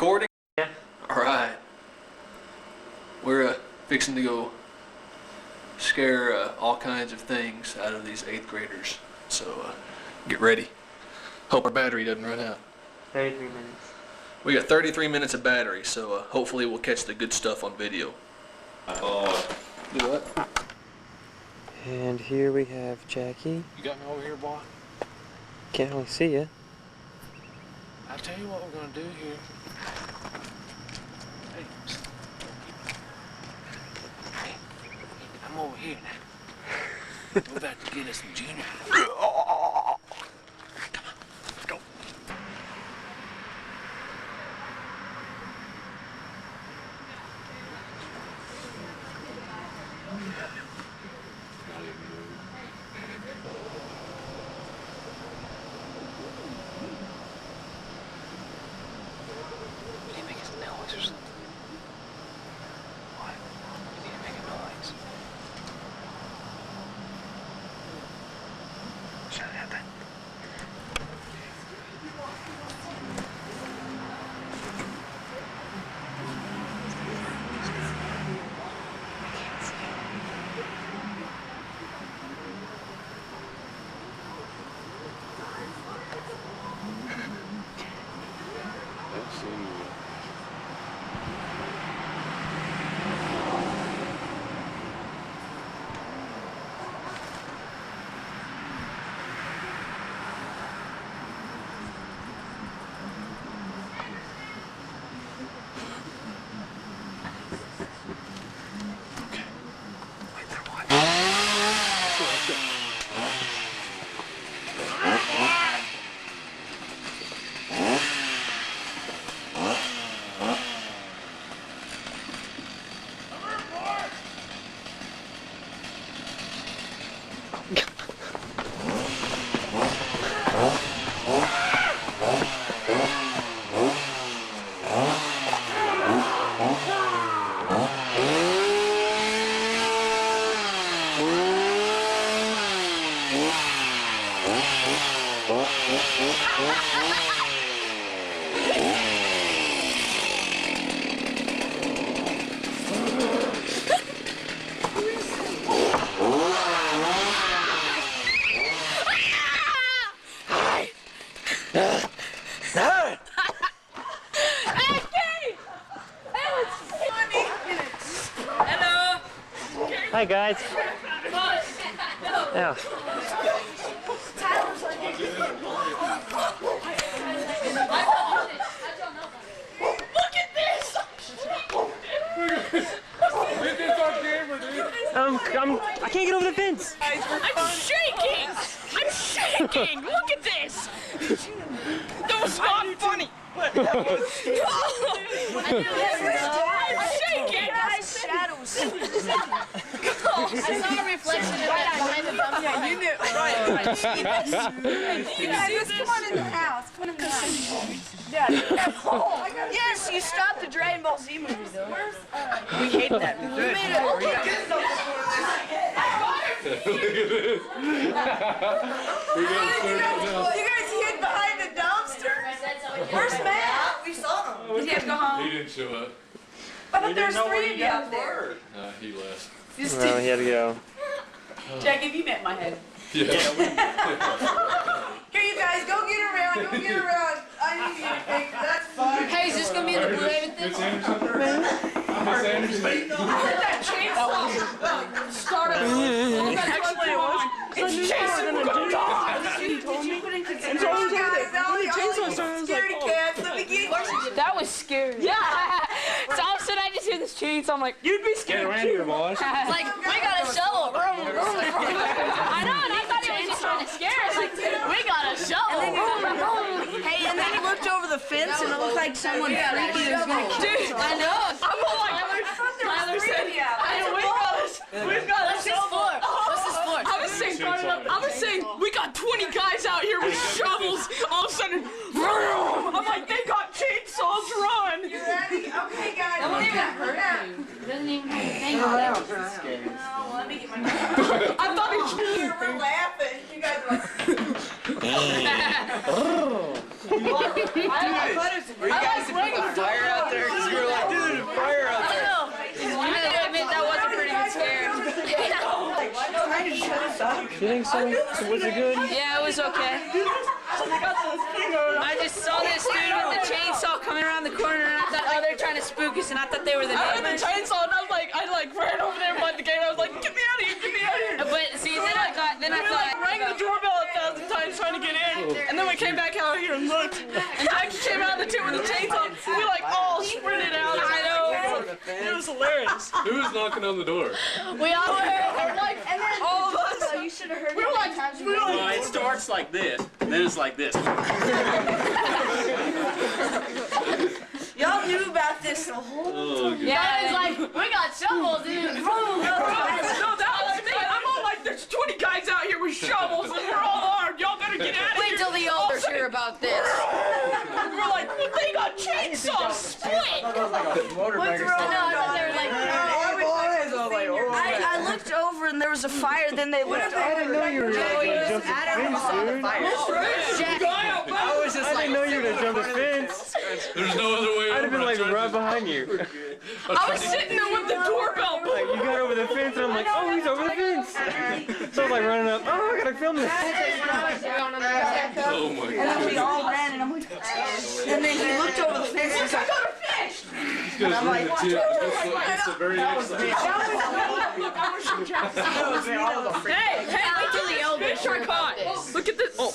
Recording? Yeah. Alright. We're fixing to go scare all kinds of things out of these 8th graders. So get ready. Hope our battery doesn't run out. 33 minutes. We got 33 minutes of battery, so hopefully we'll catch the good stuff on video. Do what? And here we have Jackie. You got me over here, boy? Can't really see you. I'll tell you what we're gonna do here. Hey, hey, I'm over here now. We're about to get us some junior. Come on, let's go. Hi guys. Yeah. Look at this! I can't get over the fence. I'm shaking! I'm shaking! Look at this! That was not funny! I'm shaking! Shadows. I saw a reflection of that behind the bumper. Yeah, you knew. Right. You guys, just come on in the house. Come on in the house. Yeah. Yes, you stopped the Dragon Ball Z movie, though. We hate that. We made it. Look at this. You guys hid behind the dumpster? Where's Matt? We saw him. Did he have to go home? He didn't show up. But there's 3 of you out there. He left. Well, he had to go. Jack, have you met my head? Yeah. Here, you guys, go get around. Go get around. I need you to think that's fun. Hey, is this gonna be in the Blue Haven thing? Miss Anderson? Miss Anderson? I heard that chainsaw start up. Actually, it was. It's Jason. Did you put in consideration? Scaredy cats. Let me get you. That was scary. Yeah. So all of a sudden I just hear this chainsaw. I'm like, you'd be scared. Get around here, boys. Like, we got a shovel. I know, and I thought he was just trying to scare us. Like, we got a shovel. Hey, and then he looked over the fence and it looked like someone freaky was gonna kill Dude, I know. I'm all like, Tyler said, we've got a shovel. What's this for? I was saying, we got 20 guys out here with shovels. All of a sudden, I'm like, they got chainsaws, run. You ready? Okay, guys. That won't even hurt you. It doesn't even have anything on it. No, let me get my I thought it was here. We're laughing. You guys are like. I like wearing a You think so? Was it good? Yeah, it was okay. I just saw this dude with the chainsaw coming around the corner, and I thought, oh, they're trying to spook us, and I thought they were the I heard the neighbors. chainsaw and I ran over there by the gate. I was like, get me out of here, get me out of here. But see, then I thought, We rang the doorbell 1,000 times trying to get in, and then we came back out here and looked, and Jackie came out of the tent with a chainsaw. We all sprinted out. I know. It was hilarious. Who was knocking on the door? We all were. Like, all of us. You should have heard We were like, Well, it starts like this, then it's like this. Y'all knew about this the whole Oh, good. Yeah, it's like, we got shovels, and No, that was me. I'm all like, there's 20 guys out here with shovels, and we're all armed. Y'all better get out of wait here. till the elders hear about this. We're like, well, they got chainsaws split. I looked over and there was a fire, then they looked over. I didn't know you were gonna jump the fence, dude. Jack, I didn't know you were gonna jump the fence. There's no other way I'd have been like right behind you. I was sitting there with the doorbell. Like you got over the fence and I'm like, oh, he's over the fence. So I was like running up. Oh, I gotta film this. Oh my and then we all ran and I'm like, and then he looked over the fence and was like, God. I'm like, it's a very Hey, wait till the elders. Look at this. Oh.